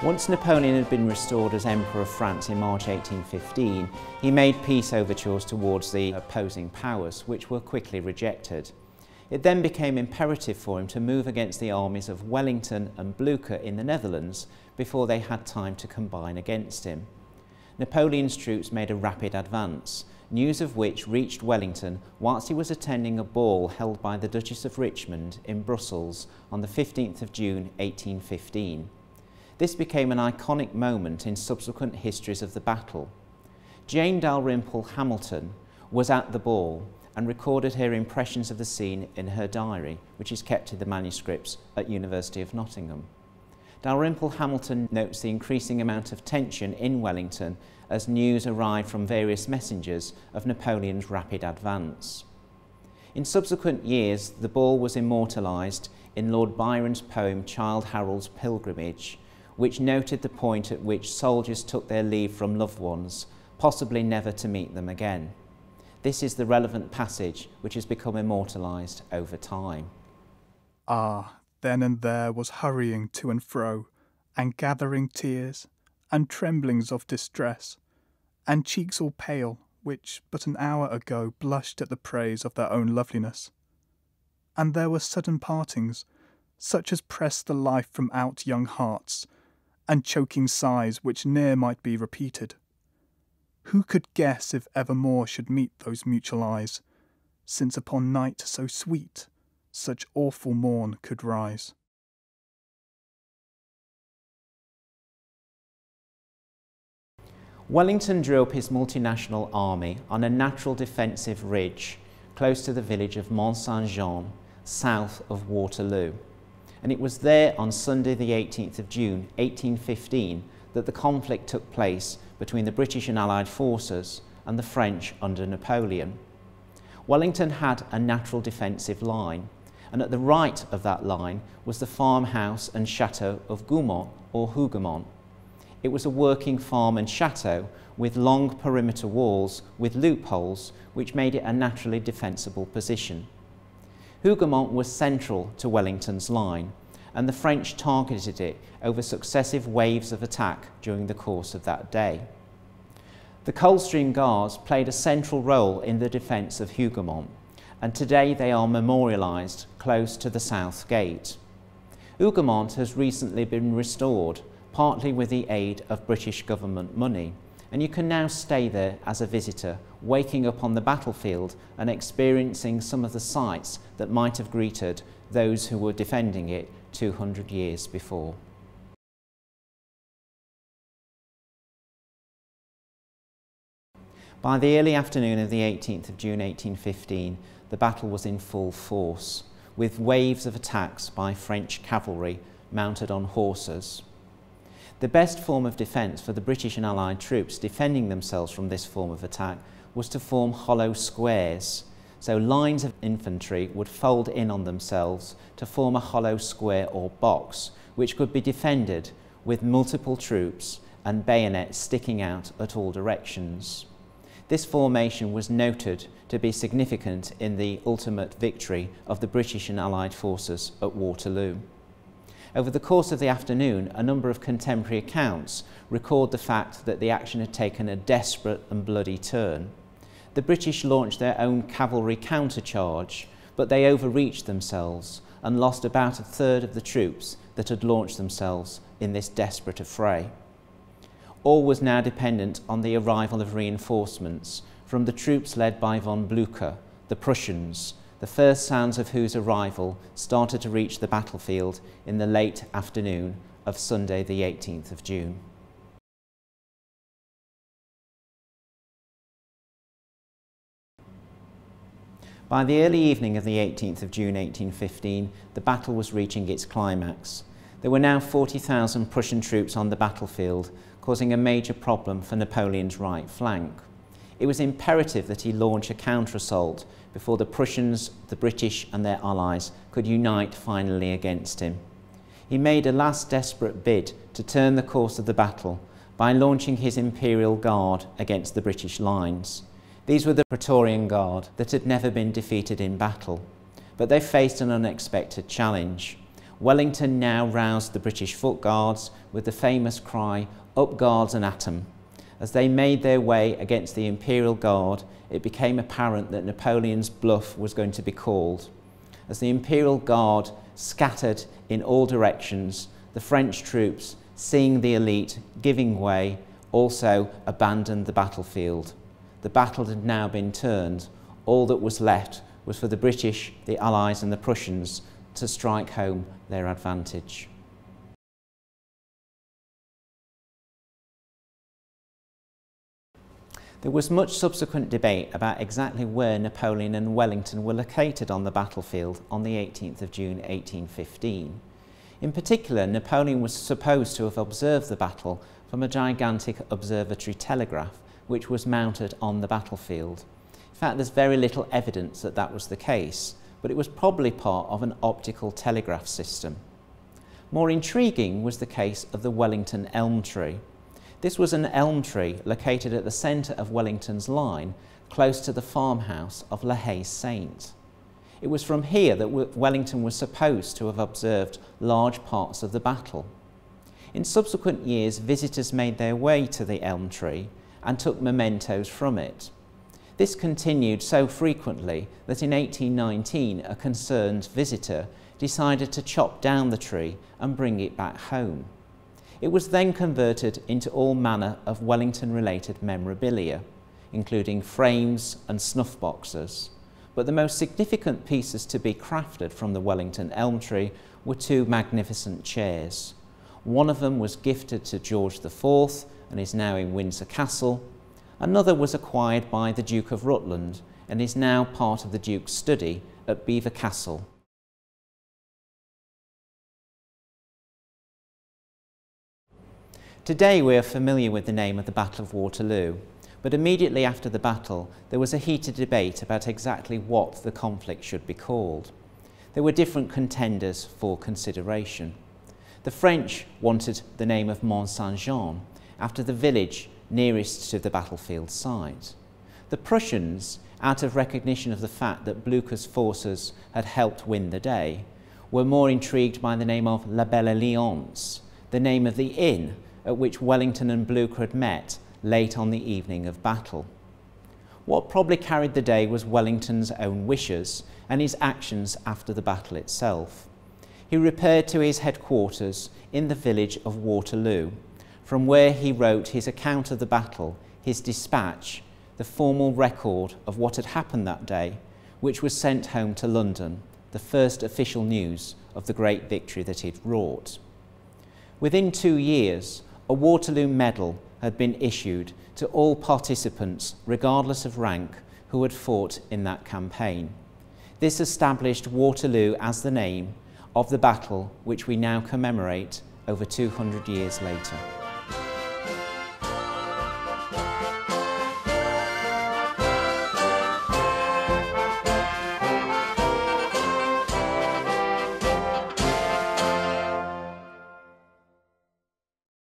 Once Napoleon had been restored as Emperor of France in March 1815, he made peace overtures towards the opposing powers, which were quickly rejected. It then became imperative for him to move against the armies of Wellington and Blucher in the Netherlands before they had time to combine against him. Napoleon's troops made a rapid advance, news of which reached Wellington whilst he was attending a ball held by the Duchess of Richmond in Brussels on the 15th of June 1815. This became an iconic moment in subsequent histories of the battle. Jane Dalrymple Hamilton was at the ball and recorded her impressions of the scene in her diary, which is kept in the manuscripts at University of Nottingham. Dalrymple Hamilton notes the increasing amount of tension in Wellington as news arrived from various messengers of Napoleon's rapid advance. In subsequent years, the ball was immortalised in Lord Byron's poem Childe Harold's Pilgrimage, which noted the point at which soldiers took their leave from loved ones, possibly never to meet them again. This is the relevant passage which has become immortalised over time. Ah, then and there was hurrying to and fro, and gathering tears, and tremblings of distress, and cheeks all pale, which but an hour ago blushed at the praise of their own loveliness. And there were sudden partings, such as pressed the life from out young hearts, and choking sighs which ne'er might be repeated. Who could guess if evermore should meet those mutual eyes, since upon night so sweet, such awful morn could rise? Wellington drew up his multinational army on a natural defensive ridge close to the village of Mont Saint-Jean, south of Waterloo. And it was there on Sunday the 18th of June 1815 that the conflict took place between the British and Allied forces and the French under Napoleon. Wellington had a natural defensive line, and at the right of that line was the farmhouse and chateau of Gaumont or Hougoumont. It was a working farm and chateau with long perimeter walls with loopholes which made it a naturally defensible position. Hougoumont was central to Wellington's line, and the French targeted it over successive waves of attack during the course of that day. The Coldstream Guards played a central role in the defence of Hougoumont, and today they are memorialised close to the South Gate. Hougoumont has recently been restored, partly with the aid of British government money, and you can now stay there as a visitor, waking up on the battlefield and experiencing some of the sights that might have greeted those who were defending it 200 years before. By the early afternoon of the 18th of June 1815, the battle was in full force, with waves of attacks by French cavalry mounted on horses. The best form of defence for the British and Allied troops defending themselves from this form of attack was to form hollow squares. So lines of infantry would fold in on themselves to form a hollow square or box, which could be defended with multiple troops and bayonets sticking out at all directions. This formation was noted to be significant in the ultimate victory of the British and Allied forces at Waterloo. Over the course of the afternoon, a number of contemporary accounts record the fact that the action had taken a desperate and bloody turn. The British launched their own cavalry countercharge, but they overreached themselves and lost about a third of the troops that had launched themselves in this desperate affray. All was now dependent on the arrival of reinforcements from the troops led by von Blucher, the Prussians, the first sounds of whose arrival started to reach the battlefield in the late afternoon of Sunday the 18th of June. By the early evening of the 18th of June 1815, the battle was reaching its climax. There were now 40,000 Prussian troops on the battlefield, causing a major problem for Napoleon's right flank. It was imperative that he launch a counter-assault before the Prussians, the British and their allies could unite finally against him. He made a last desperate bid to turn the course of the battle by launching his Imperial Guard against the British lines. These were the Praetorian Guard that had never been defeated in battle, but they faced an unexpected challenge. Wellington now roused the British foot guards with the famous cry, "Up guards and at 'em." As they made their way against the Imperial Guard, it became apparent that Napoleon's bluff was going to be called. As the Imperial Guard scattered in all directions, the French troops, seeing the elite giving way, also abandoned the battlefield. The battle had now been turned. All that was left was for the British, the Allies and the Prussians to strike home their advantage. There was much subsequent debate about exactly where Napoleon and Wellington were located on the battlefield on the 18th of June 1815. In particular, Napoleon was supposed to have observed the battle from a gigantic observatory telegraph which was mounted on the battlefield. In fact, there's very little evidence that that was the case, but it was probably part of an optical telegraph system. More intriguing was the case of the Wellington elm tree. This was an elm tree located at the centre of Wellington's line, close to the farmhouse of La Haye Saint. It was from here that Wellington was supposed to have observed large parts of the battle. In subsequent years, visitors made their way to the elm tree and took mementos from it. This continued so frequently that in 1819 a concerned visitor decided to chop down the tree and bring it back home. It was then converted into all manner of Wellington-related memorabilia, including frames and snuff boxes. But the most significant pieces to be crafted from the Wellington elm tree were two magnificent chairs. One of them was gifted to George IV and is now in Windsor Castle. Another was acquired by the Duke of Rutland and is now part of the Duke's study at Belvoir Castle. Today we are familiar with the name of the Battle of Waterloo, but immediately after the battle there was a heated debate about exactly what the conflict should be called. There were different contenders for consideration. The French wanted the name of Mont Saint-Jean, after the village nearest to the battlefield site. The Prussians, out of recognition of the fact that Blucher's forces had helped win the day, were more intrigued by the name of La Belle Alliance, the name of the inn at which Wellington and Blucher had met late on the evening of battle. What probably carried the day was Wellington's own wishes and his actions after the battle itself. He repaired to his headquarters in the village of Waterloo, from where he wrote his account of the battle, his dispatch, the formal record of what had happened that day, which was sent home to London, the first official news of the great victory that he'd wrought. Within 2 years, a Waterloo Medal had been issued to all participants, regardless of rank, who had fought in that campaign. This established Waterloo as the name of the battle which we now commemorate over 200 years later.